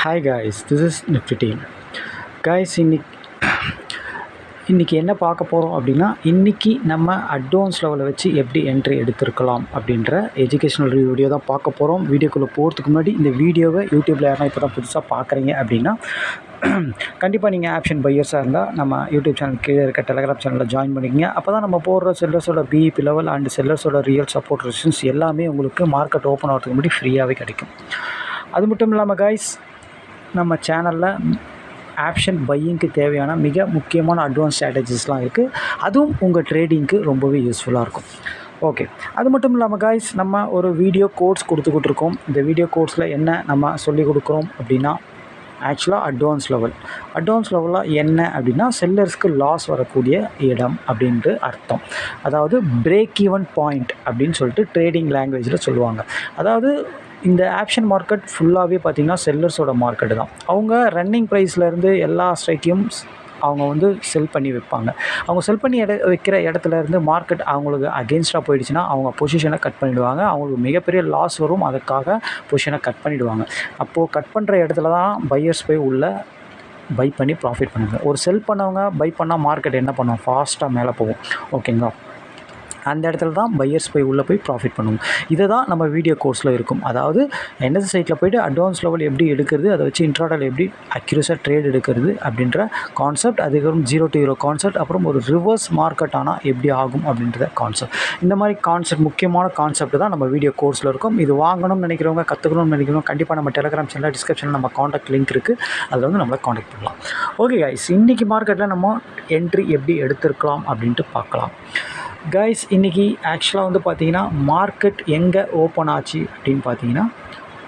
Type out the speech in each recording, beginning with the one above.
Hi guys, this is Nifty Team. Guys, இன்றைக்கி என்ன பார்க்க போகிறோம் அப்படின்னா, இன்றைக்கி நம்ம அட்வான்ஸ் லெவலை வச்சு எப்படி என்ட்ரி எடுத்திருக்கலாம் அப்படின்ற எஜுகேஷனல் வீடியோ தான் பார்க்க போகிறோம். வீடியோக்குள்ளே போகிறதுக்கு முன்னாடி இந்த வீடியோவை யூடியூப்பில் யாரா இப்போ தான் புதுசாக பார்க்குறீங்க அப்படின்னா கண்டிப்பாக நீங்கள் ஆப்ஷன் பையர்ஸாக இருந்தால் நம்ம யூடியூப் சேனல் கீழே இருக்க டெலகிராம் சேனலில் ஜாயின் பண்ணிக்கங்க. அப்போ தான் நம்ம போடுற செல்லர்ஸோட பிஇபி லெவல் அண்ட் செல்லர்ஸோட ரியல் சப்போர்ட் ரெசிஸ்டன்ஸ் எல்லாமே உங்களுக்கு மார்க்கெட் ஓப்பன் ஆகிறதுக்கு முன்னாடி ஃப்ரீயாகவே கிடைக்கும். அது மட்டும் இல்லாமல் காய்ஸ், நம்ம சேனலில் ஆப்ஷன் பையிங்க்கு தேவையான மிக முக்கியமான அட்வான்ஸ் ஸ்ட்ராட்டஜிஸ்லாம் இருக்குது. அதுவும் உங்கள் ட்ரேடிங்க்கு ரொம்பவே யூஸ்ஃபுல்லாக இருக்கும். ஓகே, அது மட்டும் இல்லாமல் காய்ஸ், நம்ம ஒரு வீடியோ கோர்ஸ் கொடுத்துக்கிட்ருக்கோம். இந்த வீடியோ கோர்ஸில் என்ன நம்ம சொல்லிக் கொடுக்குறோம் அப்படின்னா, ஆக்சுவலாக அட்வான்ஸ் லெவலாக என்ன அப்படின்னா, செல்லர்ஸ்க்கு லாஸ் வரக்கூடிய இடம் அப்படின்ட்டு அர்த்தம். அதாவது பிரேக் ஈவன் பாயிண்ட் அப்படின்னு சொல்லிட்டு ட்ரேடிங் லாங்குவேஜில் சொல்லுவாங்க. அதாவது இந்த ஆப்ஷன் மார்க்கெட் ஃபுல்லாகவே பார்த்திங்கன்னா செல்லர்ஸோட மார்க்கெட்டு தான். அவங்க ரன்னிங் ப்ரைஸ்லேருந்து எல்லா ஸ்ட்ரைக்கையும் அவங்க செல் பண்ணி வைப்பாங்க. அவங்க செல் பண்ணி வைக்கிற இடத்துலேருந்து மார்க்கெட் அவங்களுக்கு அகெயின்ஸ்டாக போயிடுச்சுன்னா அவங்க பொசிஷனை கட் பண்ணிவிடுவாங்க. அவங்களுக்கு மிகப்பெரிய லாஸ் வரும். அதுக்காக பொசிஷனை கட் பண்ணிவிடுவாங்க. அப்போது கட் பண்ணுற இடத்துல தான் பையர்ஸ் போய் உள்ளே பை பண்ணி ப்ராஃபிட் பண்ணுவாங்க. ஒரு செல் பண்ணவங்க பை பண்ணால் மார்க்கெட் என்ன பண்ணுவோம், ஃபாஸ்ட்டாக மேலே போகும். ஓகேங்களா, அந்த இடத்துல தான் பையர்ஸ் போய் உள்ளே போய் ப்ராஃபிட் பண்ணுவோம். இதை தான் நம்ம வீடியோ கோர்ஸில் இருக்கும். அதாவது என்எஸ்சி சைட்டில் போய்ட்டு அட்வான்ஸ் லெவல் எப்படி எடுக்கிறது, அதை வச்சு இன்ட்ராடேல எப்படி அக்யூரேட்டாக ட்ரேட் எடுக்கிறது அப்படின்ற கான்செப்ட், அதுக்கப்புறம் 0 to 0 கான்செப்ட், அப்புறம் ஒரு ரிவர்ஸ் மார்க்கெட் ஆனால் எப்படி ஆகும் அப்படின்றத கான்செப்ட். இந்த மாதிரி கான்செப்ட், முக்கியமான கான்செப்ட் தான் நம்ம வீடியோ கோர்ஸில் இருக்கும். இது வாங்கணும்னு நினைக்கிறவங்க, கற்றுக்கணும்னு நினைக்கிறவங்க கண்டிப்பாக நம்ம டெலகிராம் சேனலில் டிஸ்கிரிப்ஷனில் நம்ம காண்டாக்ட் லிங்க் இருக்குது. அதில் நம்மளை காண்டாக்ட் பண்ணலாம். ஓகே கைஸ், இன்றைக்கி மார்க்கெட்டில் நம்ம என்ட்ரி எப்படி எடுத்திருக்கலாம் அப்படின்ட்டு பார்க்கலாம். கைஸ், இன்றைக்கி ஆக்சுவலாக பார்த்திங்கன்னா மார்க்கெட் எங்கே ஓப்பன் ஆச்சு அப்படின்னு பார்த்தீங்கன்னா,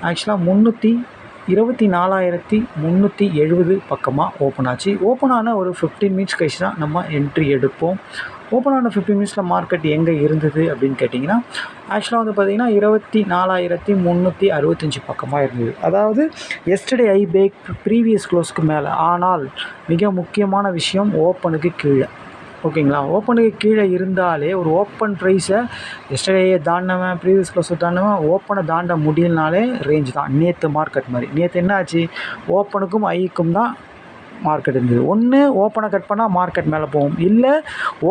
ஆக்சுவலாக 324,370 பக்கமாக ஓப்பன் ஆச்சு. ஓப்பன் ஆன ஒரு 15 மினிட்ஸ் கழிச்சு தான் நம்ம என்ட்ரி எடுப்போம். ஓப்பன் ஆன 15 மினிட்ஸில் மார்க்கெட் எங்கே இருந்தது அப்படின்னு கேட்டிங்கன்னா, ஆக்சுவலாக பார்த்திங்கன்னா 24,365 பக்கமாக இருந்தது. அதாவது எஸ்டர்டே ஐ பேக் ப்ரீவியஸ் க்ளோஸ்க்கு மேலே. ஆனால் மிக முக்கியமான விஷயம், ஓப்பனுக்கு கீழே. ஓகேங்களா, ஓப்பனுக்கு கீழே இருந்தாலே ஒரு ஓப்பன் ப்ரைஸை எஸ்டர்டேயே தாண்டினவன், ப்ரீவியஸ் க்ளோஸை தாண்டினவன், ஓப்பனை தாண்ட முடியலனாலே ரேஞ்ச் தான். நேற்று மார்க்கெட் மாதிரி. நேற்று என்ன ஆச்சு, ஓப்பனுக்கும் ஐக்கும் தான் மார்க்கெட் இருந்தது. ஒன்று ஓப்பனை கட் பண்ணால் மார்க்கெட் மேலே போகும், இல்லை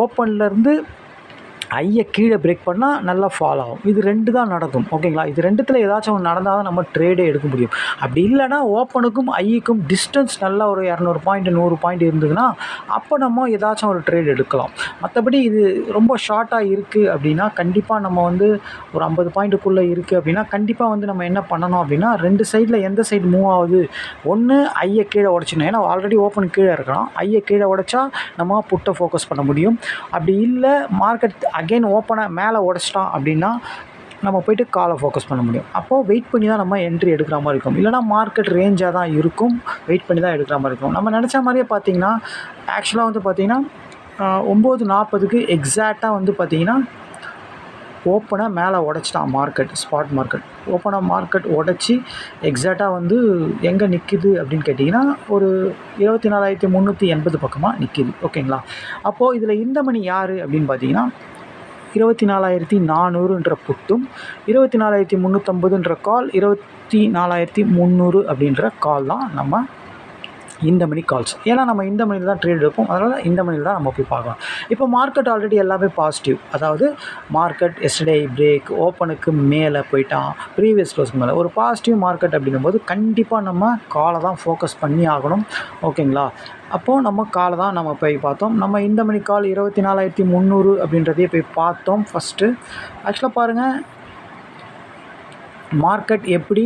ஓப்பன்லேருந்து ஐயை கீழே பிரேக் பண்ணால் நல்லா ஃபால் ஆகும். இது 2 தான் நடக்கும். ஓகேங்களா, இது 2த்தில் ஏதாச்சும் ஒன்று நடந்தால் தான் நம்ம ட்ரேடே எடுக்க முடியும். அப்படி இல்லைனா ஓப்பனுக்கும் ஐக்கும் டிஸ்டன்ஸ் நல்லா ஒரு 200 பாயிண்ட் 100 பாயிண்ட் இருந்ததுன்னா அப்போ நம்ம ஏதாச்சும் ஒரு ட்ரேட் எடுக்கலாம். மற்றபடி இது ரொம்ப ஷார்ட்டாக இருக்குது அப்படின்னா, கண்டிப்பாக நம்ம ஒரு 50 பாயிண்ட்டுக்குள்ளே இருக்குது அப்படின்னா கண்டிப்பாக நம்ம என்ன பண்ணணும் அப்படின்னா, 2 சைடில் எந்த சைடு மூவ் ஆகுது, ஒன்று ஐயை கீழே உடச்சிடணும். ஏன்னா ஆல்ரெடி ஓப்பன் கீழே இருக்கலாம். ஐயை கீழே உடைச்சா நம்ம புட்டை ஃபோக்கஸ் பண்ண முடியும். அப்படி இல்லை மார்க்கெட் அகெயின் ஓப்பனை மேலே உடச்சிட்டான் அப்படின்னா நம்ம போய்ட்டு காலை ஃபோக்கஸ் பண்ண முடியும். அப்போது வெயிட் பண்ணி தான் நம்ம என்ட்ரி எடுக்கிற மாதிரி இருக்கும். இல்லைனா மார்க்கெட் ரேஞ்சாக தான் இருக்கும், வெயிட் பண்ணி தான் எடுக்கிற மாதிரி இருக்கும். நம்ம நினச்ச மாதிரியே பார்த்திங்கன்னா, ஆக்சுவலாக பார்த்திங்கன்னா 9:40க்கு எக்ஸாக்டாக பார்த்திங்கன்னா ஓப்பனை மேலே உடச்சிட்டான் மார்க்கெட். ஸ்பாட் மார்க்கெட் ஓப்பனை மார்க்கெட் உடச்சி எக்ஸாக்டாக எங்கே நிற்கிது அப்படின்னு கேட்டிங்கன்னா, ஒரு 24,380 பக்கமாக நிற்கிது. ஓகேங்களா, அப்போது இதில் இந்த மணி யார் அப்படின்னு பார்த்தீங்கன்னா, 24,400ன்ற புட்டும் 24,350ன்ற கால், 24,300 அப்படின்ற கால் தான் நம்ம இந்த மணி கால்ஸ். ஏன்னா நம்ம இந்த மணியில் தான் ட்ரேட் எடுப்போம். அதனால் இந்த மணியில் தான் நம்ம போய் பார்க்கலாம். இப்போ மார்க்கெட் ஆல்ரெடி எல்லாமே பாசிட்டிவ். அதாவது மார்க்கெட் எஸ்டர்டே பிரேக் ஓப்பனுக்கு மேலே போயிட்டான், ப்ரீவியஸ் க்ளோஸ்க்கு மேலே. ஒரு பாசிட்டிவ் மார்க்கெட் அப்படிங்கும்போது கண்டிப்பாக நம்ம காலை தான் ஃபோக்கஸ் பண்ணி ஆகணும். ஓகேங்களா, அப்போது நம்ம காலை தான் நம்ம போய் பார்த்தோம். நம்ம இந்த மணி கால் 24,300 அப்படின்றதே போய் பார்த்தோம் ஃபஸ்ட்டு. ஆக்சுவலாக பாருங்கள், மார்க்கெட் எப்படி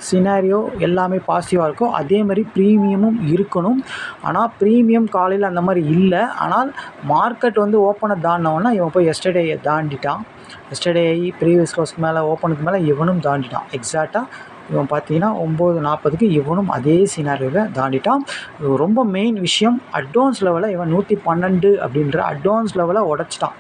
சினாரியோ எல்லாமே பாசிட்டிவாக இருக்கும், அதே மாதிரி ப்ரீமியமும் இருக்கணும். ஆனால் ப்ரீமியம் காலையில் அந்த மாதிரி இல்லை. ஆனால் மார்க்கெட் ஓப்பனை தாண்டினவொன்னா இவன் போய் எஸ்டர்டேயை தாண்டிட்டான். எஸ்டர்டே ப்ரீவியஸ் க்ளோஸ்க்கு மேலே ஓப்பனுக்கு மேலே இவனும் தாண்டிட்டான். எக்ஸாக்டாக இவன் பார்த்தீங்கன்னா 9:40க்கு இவனும் அதே சினாரியோவை தாண்டிட்டான். ரொம்ப மெயின் விஷயம், அட்வான்ஸ் லெவலில் இவன் 112 அப்படின்ற அட்வான்ஸ் லெவலை உடச்சிட்டான்.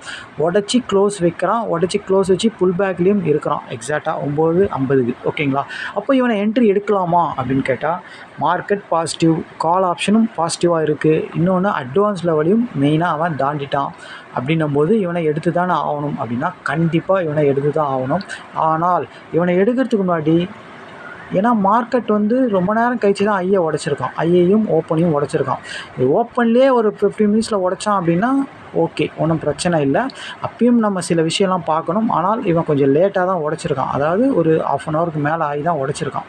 உடச்சி க்ளோஸ் வைக்கிறான். உடச்சி க்ளோஸ் வச்சு புல் பேக்லேயும் இருக்கிறான். எக்ஸாக்டாக 9:50க்கு. ஓகேங்களா, அப்போ இவனை என்ட்ரி எடுக்கலாமா அப்படின்னு கேட்டால், மார்க்கெட் பாசிட்டிவ், கால் ஆப்ஷனும் பாசிட்டிவாக இருக்குது. இன்னொன்று அட்வான்ஸ் லெவலையும் மெயினாக அவன் தாண்டிட்டான். அப்படின்னும்போது இவனை எடுத்து தானே ஆகணும் அப்படின்னா கண்டிப்பாக இவனை எடுத்து தான் ஆகணும். ஆனால் இவனை எடுக்கிறதுக்கு முன்னாடி ஏன்னா மார்க்கெட் வந்து ரொம்ப நேரம் கழிச்சு தான் ஐயை உடச்சிருக்கான், ஐயையும் ஓப்பனையும் உடச்சிருக்கான். ஓப்பன்லேயே ஒரு 15 மினிட்ஸில் உடச்சான் அப்படின்னா ஓகே, ஒன்றும் பிரச்சனை இல்லை. அப்பயும் நம்ம சில விஷயம்லாம் பார்க்கணும். ஆனால் இவன் கொஞ்சம் லேட்டாக தான் உடச்சிருக்கான், அதாவது ஒரு 1/2 அன் ஹவருக்கு மேலே ஆகி தான் உடச்சிருக்கான்.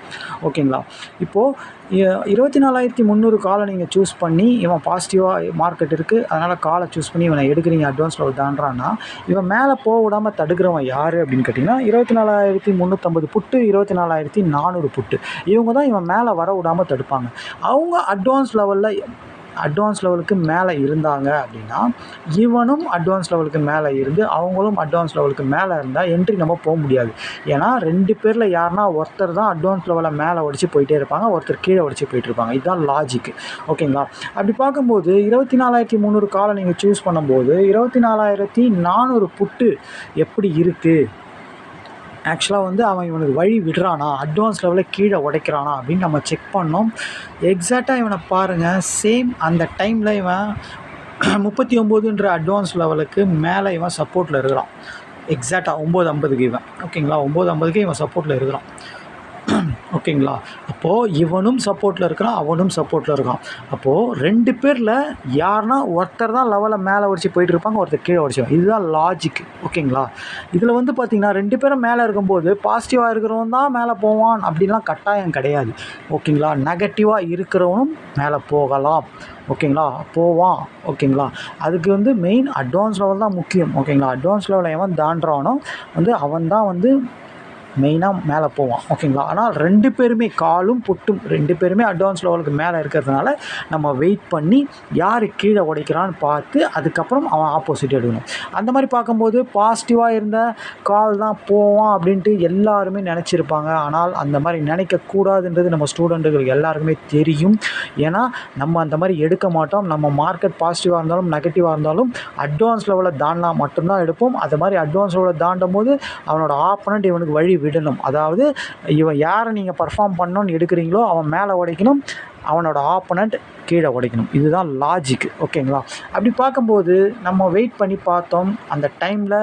ஓகேங்களா? இப்போது 24,300 காலை நீங்கள் சூஸ் பண்ணி, இவன் பாசிட்டிவாக மார்க்கெட் இருக்குது அதனால் காலை சூஸ் பண்ணி இவனை எடுக்கிறீங்க, அட்வான்ஸ் லெவல் தாண்டான்னா, இவன் மேலே போக விடாமல் தடுக்கிறவன் யார் அப்படின்னு கேட்டிங்கன்னா 24,350 புட்டு, 24,400 புட்டு, இவங்க தான் இவன் மேலே வர விடாமல் தடுப்பாங்க. அவங்க அட்வான்ஸ் லெவலுக்கு மேலே இருந்தாங்க அப்படின்னா இவனும் அட்வான்ஸ் லெவலுக்கு மேலே இருந்து அவங்களும் அட்வான்ஸ் லெவலுக்கு மேலே இருந்தால் என்ட்ரி நம்ம போக முடியாது. ஏன்னா 2 பேரில் யாருன்னா ஒருத்தர் தான் அட்வான்ஸ் லெவலை மேலே உடச்சி போயிட்டே இருப்பாங்க, ஒருத்தர் கீழே உடச்சி போயிட்டு இருப்பாங்க. இதுதான் லாஜிக்கு. ஓகேங்களா? அப்படி பார்க்கும்போது 24,300 காலை நீங்கள் சூஸ் பண்ணும்போது 24,400 புட்டு எப்படி இருக்குது, ஆக்சுவலாக வந்து அவன் இவனுக்கு வழி விடுறானா, அட்வான்ஸ் லெவலில் கீழே உடைக்கிறானா அப்படின்னு நம்ம செக் பண்ணோம். எக்ஸாக்டாக இவனை பாருங்கள், சேம் அந்த டைமில் இவன் 39ன்ற அட்வான்ஸ் லெவலுக்கு மேலே இவன் சப்போர்ட்டில் இருக்கிறான். எக்ஸாக்டாக 9:50க்கு இவன், ஓகேங்களா, 9:50க்கு இவன் சப்போர்ட்டில் இருக்கிறான். ஓகேங்களா? அப்போது இவனும் சப்போர்ட்டில் இருக்கிறான், அவனும் சப்போர்ட்டில் இருக்கான். அப்போது 2 பேரில் யாருன்னா ஒருத்தர் தான் லெவலை மேலே உடச்சி போயிட்டு இருப்பாங்க, ஒருத்தர் கீழே உடச்சிடுவாங்க. இதுதான் லாஜிக். ஓகேங்களா? இதில் வந்து பார்த்திங்கன்னா 2 பேரும் மேலே இருக்கும்போது பாசிட்டிவாக இருக்கிறவன் தான் மேலே போவான் அப்படின்லாம் கட்டாயம் கிடையாது. ஓகேங்களா? நெகட்டிவாக இருக்கிறவனும் மேலே போகலாம். ஓகேங்களா? போவான். ஓகேங்களா? அதுக்கு வந்து மெயின் அட்வான்ஸ் லெவல் தான் முக்கியம். ஓகேங்களா? அட்வான்ஸ் லெவலில் எவன் தாண்டுறானோ வந்து அவன் தான் வந்து மெயினாக மேலே போவான். ஓகேங்களா? ஆனால் 2 பேருமே காலும் புட்டும் 2 பேருமே அட்வான்ஸ் லெவலுக்கு மேலே இருக்கிறதுனால நம்ம வெயிட் பண்ணி யார் கீழே உடைக்கிறான்னு பார்த்து அதுக்கப்புறம் அவன் ஆப்போசிட் எடுக்கணும். அந்த மாதிரி பார்க்கும்போது பாசிட்டிவாக இருந்த கால் தான் போவான் அப்படின்ட்டு எல்லாருமே நினச்சிருப்பாங்க. ஆனால் அந்த மாதிரி நினைக்கக்கூடாதுன்றது நம்ம ஸ்டூடெண்ட்டுகளுக்கு எல்லாருக்குமே தெரியும். ஏன்னா நம்ம அந்த மாதிரி எடுக்க மாட்டோம். நம்ம மார்க்கெட் பாசிட்டிவாக இருந்தாலும் நெகட்டிவாக இருந்தாலும் அட்வான்ஸ் லெவலில் தாண்டினா மட்டும்தான் எடுப்போம். அது மாதிரி அட்வான்ஸ் லெவலில் தாண்டும் போது அவனோட ஆப்போனண்ட் இவனுக்கு வழி விடணும். அதாவது இவன் யாரை நீங்கள் பர்ஃபார்ம் பண்ணணும்னு எடுக்கிறீங்களோ அவன் மேலே உடைக்கணும், அவனோட ஆப்போனண்ட் கீழே உடைக்கணும். இதுதான் லாஜிக். ஓகேங்களா? அப்படி பார்க்கும்போது நம்ம வெயிட் பண்ணி பார்த்தோம். அந்த டைமில்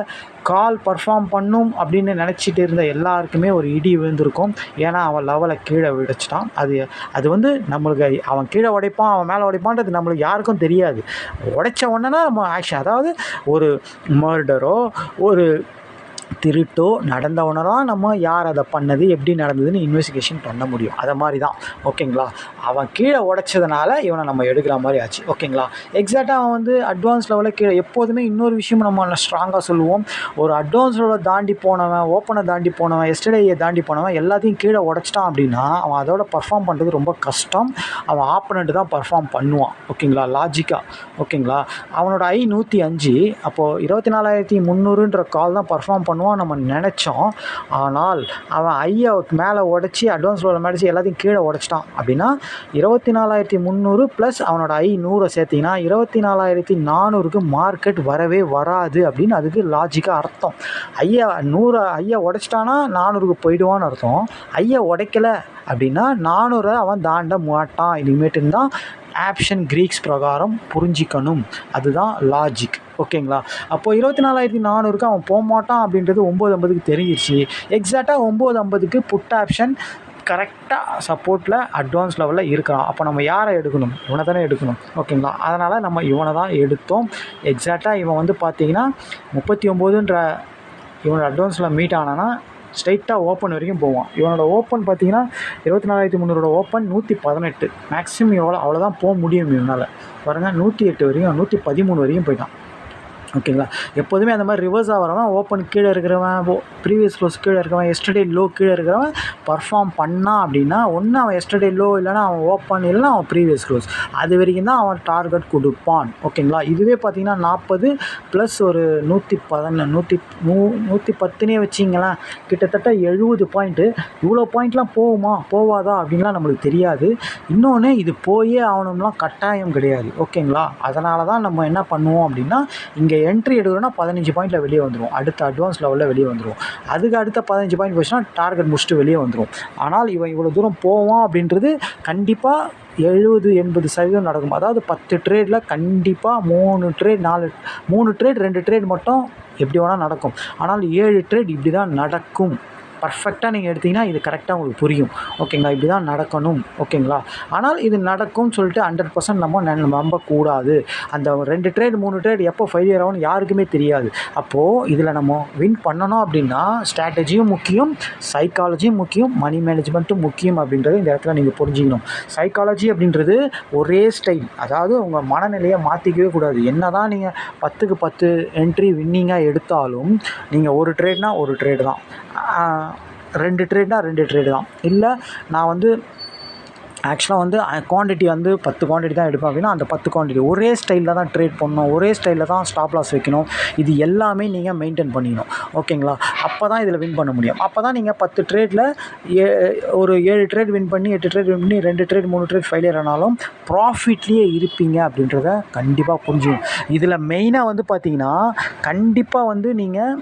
கால் பர்ஃபார்ம் பண்ணும் அப்படின்னு நினச்சிட்டு இருந்த எல்லாருக்குமே ஒரு இடி விழுந்திருக்கும். ஏன்னா அவன் லெவலை கீழே விடைச்சிட்டான். அது வந்து நம்மளுக்கு அவன் கீழே உடைப்பான், அவன் மேலே உடைப்பான்றது நம்மளுக்கு யாருக்கும் தெரியாது. உடைச்ச உடனே நம்ம ஆக்ஷன், அதாவது ஒரு மர்டரோ ஒரு திருட்டோ நடந்தவனை தான் நம்ம யார் அதை பண்ணது, எப்படி நடந்ததுன்னு இன்வெஸ்டிகேஷன் பண்ண முடியும். அதை மாதிரி தான். ஓகேங்களா? அவன் கீழே உடைச்சதுனால இவனை நம்ம எடுக்கிற மாதிரி ஆச்சு. ஓகேங்களா? எக்ஸாக்டாக அவன் வந்து அட்வான்ஸ் லெவலில் கீழே எப்போதுமே இன்னொரு விஷயம் நம்ம ஸ்ட்ராங்காக சொல்லுவோம். ஒரு அட்வான்ஸ் லெவலில் தாண்டி போனவன், ஓப்பனை தாண்டி போனவன், எஸ்டர்டேயை தாண்டி போனவன் எல்லாத்தையும் கீழே உடைச்சிட்டான் அப்படின்னா அவன் அதோட பர்ஃபார்ம் பண்ணுறது ரொம்ப கஷ்டம். அவன் ஆப்போனண்ட்டு தான் பர்ஃபார்ம் பண்ணுவான். ஓகேங்களா? லாஜிக்காக. ஓகேங்களா? அவனோட 105, அப்போது 24,300ன்ற கால் தான் பர்ஃபார்ம் பண்ணுவான் நம்ம நினச்சோம். ஆனால் அவன் ஐயை மேலே உடச்சி அட்வான்ஸ் லெவலில் மேடிச்சு எல்லாத்தையும் கீழே உடச்சிட்டான். அப்படின்னா 24,300 ப்ளஸ் அவனோட 100 சேர்த்திங்கன்னா 24,400க்கு மார்க்கெட் வரவே வராது அப்படின்னு அதுக்கு லாஜிக்காக அர்த்தம். ஐயை உடச்சிட்டானா 400க்கு போயிடுவான்னு அர்த்தம். ஐயை உடைக்கலை அப்படின்னா 400 அவன் தாண்ட மாட்டான். இனிமேட்டு தான் ஆப்ஷன் கிரீக்ஸ் பிரகாரம் புரிஞ்சிக்கணும். அதுதான் லாஜிக். ஓகேங்களா? அப்போது 24,400க்கு அவன் போக மாட்டான் அப்படின்றது 9:50க்கு தெரிஞ்சிருச்சு. எக்ஸாக்டாக 9:50க்கு புட் ஆப்ஷன் கரெக்டாக சப்போர்ட்டில் அட்வான்ஸ் லெவலில் இருக்கிறான். அப்போ நம்ம யாரை எடுக்கணும்? இவனை தானே எடுக்கணும். ஓகேங்களா? அதனால் நம்ம இவனை தான் எடுத்தோம். எக்ஸாக்டாக இவன் வந்து பார்த்திங்கன்னா 39ன்ற இவனோட அட்வான்ஸில் மீட் ஆனானா ஸ்ட்ரைட்டாக ஓப்பன் வரைக்கும் போவான். இவனோட ஓப்பன் பார்த்திங்கன்னா 24,300 ஓப்பன் 118 மேக்ஸிமம் அவ்வளோதான் போக முடியும் இவனால். பாருங்கள் 108 வரைக்கும் 113 வரைக்கும் போயிட்டான். ஓகேங்களா? எப்போதுமே அந்த மாதிரி ரிவர்ஸாக வரவன் ஓப்பன் கீழே இருக்கிறவன், ப்ரீவியஸ் க்ளோஸ் கீழே இருக்கிறவன், எஸ்டர்டே லோ கீழே இருக்கிறவன் பர்ஃபார்ம் பண்ணான் அப்படின்னா ஒன்று அவன் எஸ்டர்டே லோ இல்லைனா அவன் ஓப்பன் இல்லைனா அவன் ப்ரீவியஸ் க்ளோஸ் அது வரைக்கும் தான் அவன் டார்கெட் கொடுப்பான். ஓகேங்களா? இதுவே பார்த்திங்கன்னா 40 ப்ளஸ் ஒரு 110 வச்சிங்களேன், கிட்டத்தட்ட 70 பாயிண்ட்டு. இவ்வளோ பாயிண்ட்லாம் போவாதா அப்படின்லாம் நம்மளுக்கு தெரியாது. இன்னொன்று இது போயே ஆகணும்லாம் கட்டாயம் கிடையாது. ஓகேங்களா? அதனால தான் நம்ம என்ன பண்ணுவோம் அப்படின்னா இங்கே என்ட்ரி எடுக்கிறோன்னா 15 பாயிண்டில் வெளியே வந்துடும், அடுத்த அட்வான்ஸ் லெவலில் வெளியே வந்துடும். அதுக்கு அடுத்த 15 பாயிண்ட் போச்சுன்னா டார்கெட் முடிச்சுட்டு வெளியே வந்துடும். ஆனால் இவன் இவ்வளோ தூரம் போவான் அப்படின்றது கண்டிப்பாக 70-80% நடக்கும். அதாவது 10 ட்ரேடில் கண்டிப்பாக 3 ட்ரேட் 2 ட்ரேட் மட்டும் எப்படி வேணால் நடக்கும். ஆனால் 7 ட்ரேட் இப்படி தான் நடக்கும். பர்ஃபெக்டாக நீங்கள் எடுத்திங்கன்னா இது கரெக்டாக உங்களுக்கு புரியும். ஓகேங்களா, இப்படி தான் நடக்கணும். ஓகேங்களா, ஆனால் இது நடக்கும்னு சொல்லிட்டு 100% நம்ம நம்பக்கூடாது. அந்த 2 ட்ரேட் 3 ட்ரேட் எப்போ ஃபெயிலியர் ஆகும்னு யாருக்குமே தெரியாது. அப்போது இதில் நம்ம வின் பண்ணணும் அப்படின்னா ஸ்ட்ராட்டஜியும் முக்கியம், சைக்காலஜியும் முக்கியம், மணி மேனேஜ்மெண்ட்டும் முக்கியம் அப்படின்றத இந்த இடத்துல நீங்கள் புரிஞ்சுக்கணும். சைக்காலஜி அப்படின்றது ஒரே ஸ்டைல், அதாவது உங்கள் மனநிலையை மாற்றிக்கவே கூடாது. என்ன தான் நீங்கள் 10க்கு 10 என்ட்ரி வின்னிங்காக எடுத்தாலும் நீங்கள் ஒரு ட்ரேட்னா ஒரு ட்ரேடு தான், 2 ட்ரேட்னா 2 ட்ரேடு தான். இல்லை நான் வந்து ஆக்சுவலாக வந்து குவான்டிட்டி வந்து 10 குவான்டிட்டி தான் எடுப்பேன் அப்படின்னா அந்த 10 குவான்டிட்டி ஒரே ஸ்டைலில் தான் ட்ரேட் பண்ணணும், ஒரே ஸ்டைலில் தான் ஸ்டாப் லாஸ் வைக்கணும். இது எல்லாமே நீங்கள் மெயின்டைன் பண்ணிக்கணும். ஓகேங்களா, அப்போ தான் இதில் வின் பண்ண முடியும். அப்போ தான் நீங்கள் 10 ட்ரேடில் ஒரு 7 ட்ரேட் வின் பண்ணி 8 ட்ரேட் வின் பண்ணி 2 ட்ரேட் 3 ட்ரேட் ஃபெயிலியர் ஆனாலும் ப்ராஃபிட்லேயே இருப்பீங்க அப்படின்றத கண்டிப்பாக புரிஞ்சுக்கணும். இதில் மெயினாக வந்து பார்த்திங்கன்னா கண்டிப்பாக வந்து நீங்கள்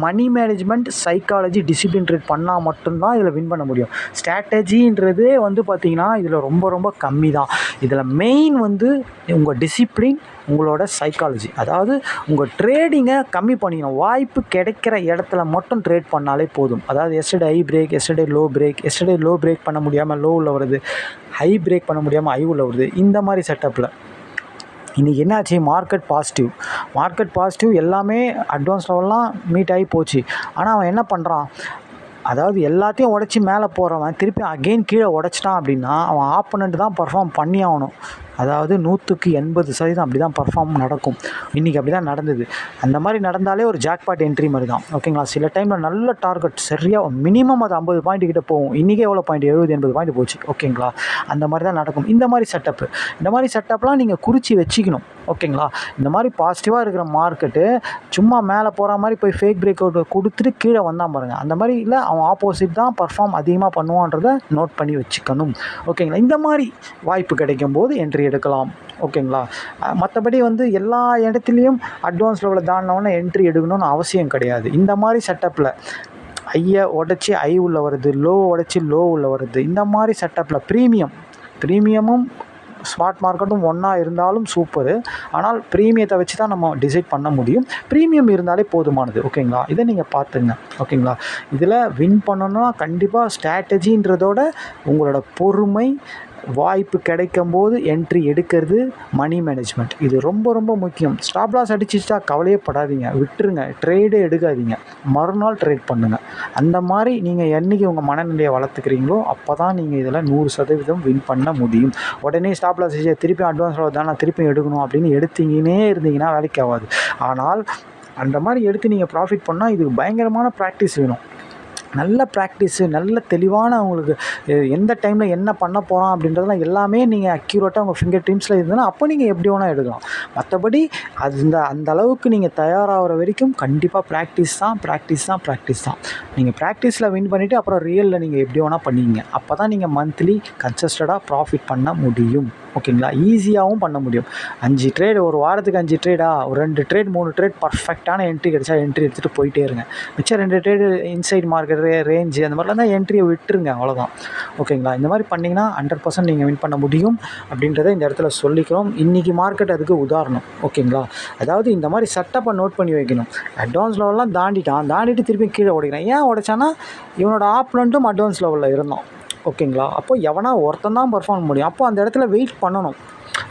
money management, psychology, discipline trade பண்ணால் மட்டும்தான் இதில் வின் பண்ண முடியும். ஸ்ட்ராட்டஜின்றதே வந்து பார்த்திங்கன்னா இதில் ரொம்ப ரொம்ப கம்மி தான். இதில் மெயின் வந்து உங்கள் டிசிப்ளின், உங்களோட சைக்காலஜி, அதாவது உங்கள் ட்ரேடிங்கை கம்மி பண்ணிக்கணும். வாய்ப்பு கிடைக்கிற இடத்துல மட்டும் ட்ரேட் பண்ணாலே போதும். அதாவது yesterday high break, yesterday low break, yesterday low break பண்ண முடியாமல் லோ உள்ள வருது, ஹை பிரேக் பண்ண முடியாமல் ஹை உள்ள வருது. இந்த மாதிரி செட்டப்பில் இன்றைக்கி என்னாச்சு, மார்க்கெட் பாசிட்டிவ் எல்லாமே அட்வான்ஸ் லெவல்லாம் மீட் ஆகி போச்சு. ஆனால் அவன் என்ன பண்ணுறான், அதாவது எல்லாத்தையும் உடச்சி மேலே போகிறவன் திருப்பி அகெயின் கீழே உடச்சிட்டான் அப்படின்னா அவன் ஆப்போனண்ட் தான் பர்ஃபார்ம் பண்ணி ஆகணும். அதாவது 100க்கு 80% அப்படி தான் பர்ஃபார்ம் நடக்கும். இன்றைக்கி அப்படி தான் நடந்தது. அந்த மாதிரி நடந்தாலே ஒரு ஜாக்பாட் என்ட்ரி மாதிரி தான். ஓகேங்களா, சில டைமில் நல்ல டார்கெட் சரியாக மினிமம் அது 50 பாயிண்ட் கிட்ட போகும். இன்றைக்கி எவ்வளோ பாயிண்ட், 70-80 பாயிண்ட் போச்சு. ஓகேங்களா, அந்த மாதிரி தான் நடக்கும். இந்த மாதிரி செட்டப்லாம் நீங்கள் குறித்து வச்சுக்கணும். ஓகேங்களா, இந்த மாதிரி பாசிட்டிவாக இருக்கிற மார்க்கெட்டு சும்மா மேலே போகிற மாதிரி போய் ஃபேக் பிரேக் அவுட் கொடுத்துட்டு கீழே வந்தான் பாருங்கள், அந்த மாதிரி இல்லை, அவன் ஆப்போசிட் தான் பர்ஃபார்ம் அதிகமாக பண்ணுவான்றதை நோட் பண்ணி வச்சுக்கணும். ஓகேங்களா, இந்த மாதிரி வாய்ப்பு கிடைக்கும் போது என்ட்ரி எடுக்கலாம். ஓகேங்களா, மற்றபடி வந்து எல்லா இடத்துலையும் அட்வான்ஸ் லெவலில் தாண்டினவொன்னே என்ட்ரி எடுக்கணும்னு அவசியம் கிடையாது. இந்த மாதிரி செட்டப்பில் ஐயை உடச்சி ஐ உள்ள வருது, லோ உடச்சி லோ உள்ள வருது, இந்த மாதிரி செட்டப்பில் ப்ரீமியமும் ஸ்மார்ட் மார்க்கெட்டும் ஒன்றா இருந்தாலும் சூப்பரு. ஆனால் ப்ரீமியத்தை வச்சு தான் நம்ம டிசைட் பண்ண முடியும். ப்ரீமியம் இருந்தாலே போதுமானது. ஓகேங்களா, இதை நீங்கள் பார்த்துங்க. ஓகேங்களா, இதில் வின் பண்ணணும்னா கண்டிப்பாக ஸ்ட்ராட்டஜின்றதோட உங்களோட பொறுமை, வாய்ப்பு கிடைக்கும் போது என்ட்ரி எடுக்கிறது, மணி மேனேஜ்மெண்ட், இது ரொம்ப ரொம்ப முக்கியம். ஸ்டாப் லாஸ் அடிச்சிட்டா கவலையே படாதீங்க, விட்டுருங்க, ட்ரேடே எடுக்காதீங்க, மறுநாள் ட்ரேட் பண்ணுங்கள். அந்த மாதிரி நீங்கள் என்றைக்கு உங்கள் மனநிலையை வளர்த்துக்கிறீங்களோ அப்போ தான் நீங்கள் இதில் 100% வின் பண்ண முடியும். உடனே ஸ்டாப் லாஸ் திருப்பி அட்வான்ஸ் தான் நான் திருப்பி எடுக்கணும் அப்படின்னு எடுத்தீங்கன்னே இருந்தீங்கன்னா வேலைக்கு ஆகாது. ஆனால் அந்த மாதிரி எடுத்து நீங்கள் ப்ராஃபிட் பண்ணால் இதுக்கு பயங்கரமான ப்ராக்டிஸ் வேணும். நல்ல ப்ராக்டிஸு, நல்ல தெளிவான உங்களுக்கு எந்த டைமில் என்ன பண்ண போகிறோம் அப்படின்றதெல்லாம் எல்லாமே நீங்கள் அக்யூரேட்டாக உங்கள் ஃபிங்கர் டிப்ஸில் இருந்ததுன்னா அப்போ நீங்கள் எப்படி வேணால் எடுக்கலாம். மற்றபடி அந்த அளவுக்கு நீங்கள் தயாராகிற வரைக்கும் கண்டிப்பாக ப்ராக்டிஸ் தான். நீங்கள் ப்ராக்டிஸில் வின் பண்ணிவிட்டு அப்புறம் ரியலில் நீங்கள் எப்படி வேணால் பண்ணிங்க. அப்போ தான் நீங்கள் மந்த்லி கன்சிஸ்டடாக ப்ராஃபிட் பண்ண முடியும். ஓகேங்களா, ஈஸியாகவும் பண்ண முடியும். 5 ட்ரேட் ஒரு வாரத்துக்கு 5 ட்ரேடா, ஒரு 2 ட்ரேட் 3 ட்ரேட் பர்ஃபெக்டான என்ட்ரி கிடைச்சா என்ட்ரி எடுத்துகிட்டு போயிட்டே இருங்க. மிச்சம் 2 ட்ரேடு இன்சைட் மார்க்கெட் ரேஞ்சு அந்த மாதிரிலாம் தான் என்ட்ரியை விட்டுருங்க, அவ்வளோதான். ஓகேங்களா, இந்த மாதிரி பண்ணிங்கன்னா 100% நீங்கள் வின் பண்ண முடியும் அப்படின்றத இந்த இடத்துல சொல்லிக்கிறோம். இன்றைக்கி மார்க்கெட் அதுக்கு உதாரணம். ஓகேங்களா, அதாவது இந்த மாதிரி செட்டப்பை நோட் பண்ணி வைக்கணும். அட்வான்ஸ் லெவல்லாம் தாண்டிட்டு திருப்பி கீழே உடைக்கிறான். ஏன் உடைச்சானா இவனோட ஆப்லண்ட்டும் அட்வான்ஸ் லெவலில் இருந்தான். ஓகேங்களா, அப்போ எவனா ஒருத்தன் தான் பர்ஃபார்ம் முடியும். அப்போ அந்த இடத்துல வெயிட் பண்ணணும்.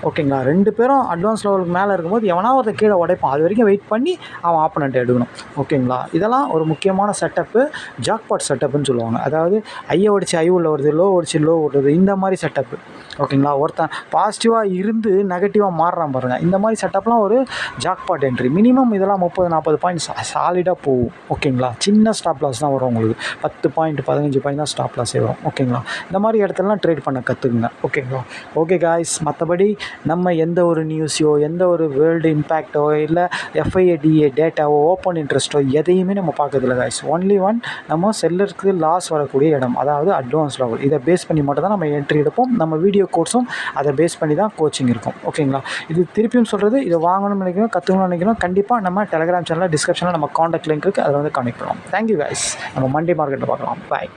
ஓகேங்களா, 2 பேரும் அட்வான்ஸ் லெவலுக்கு மேலே இருக்கும்போது எவனா ஒருத்த கீழே உடைப்பான், அது வரைக்கும் வெயிட் பண்ணி அவன் ஆப்போனண்ட்டை எடுக்கணும். ஓகேங்களா, இதெல்லாம் ஒரு முக்கியமான செட்டப்பு, ஜாக்பாட் செட்டப்புன்னு சொல்லுவாங்க. அதாவது ஐயை ஒடிச்சு ஐ உள்ள வருது, லோ ஒடிச்சு லோ விடுறது, இந்த மாதிரி செட்டப்பு. ஓகேங்களா, ஒருத்தன் பாசிட்டிவாக இருந்து நெகட்டிவாக மாறுறான் பாருங்கள், இந்த மாதிரி செட்டப்லாம் ஒரு ஜாக்பாட் என்ட்ரி. மினிமம் இதெல்லாம் 30-40 பாயிண்ட்ஸ் சாலிடாக போகும். ஓகேங்களா, சின்ன ஸ்டாப் லாஸ் தான் வரும் உங்களுக்கு, 10 பாயிண்ட் 15 பாயிண்ட் தான் ஸ்டாப் லாஸே வரும். ஓகேங்களா, இந்த மாதிரி இடத்துலலாம் ட்ரேட் பண்ண கற்றுக்குங்க. ஓகேங்களா, ஓகே காய்ஸ், மற்றபடி நம்ம எந்த ஒரு நியூஸையோ, எந்த ஒரு வேர்ல்டு இம்பேக்டோ, இல்லை FIDA டேட்டாவோ, ஓப்பன் இன்ட்ரெஸ்ட்டோ எதையுமே நம்ம பார்க்கறதில்ல காய்ஸ். ஒன்லி ஒன் நம்ம செல்லருக்கு லாஸ் வரக்கூடிய இடம், அதாவது அட்வான்ஸ் லெவல். இதை பேஸ் பண்ணி மட்டும் தான் நம்ம என்ட்ரி எடுப்போம். நம்ம வீடியோ கோர்ஸும் அதை பேஸ் பண்ணி தான் கோச்சிங் இருக்கும். ஓகேங்களா, இது திருப்பியும் சொல்கிறது, இதை வாங்கணும்னு நினைக்கணும், கற்றுக்கணும்னு நினைக்கணும், கண்டிப்பாக நம்ம டெலிகிராம் சேனலில் டிஸ்கிரிப்ஷனில் நம்ம காண்டாக்ட் லிங்க் இருக்குது, அதை வந்து கனெக்ட் பண்ணலாம். தேங்க்யூ காய்ஸ், நம்ம மண்டே மார்க்கெட்டை பார்க்கலாம். பாய்.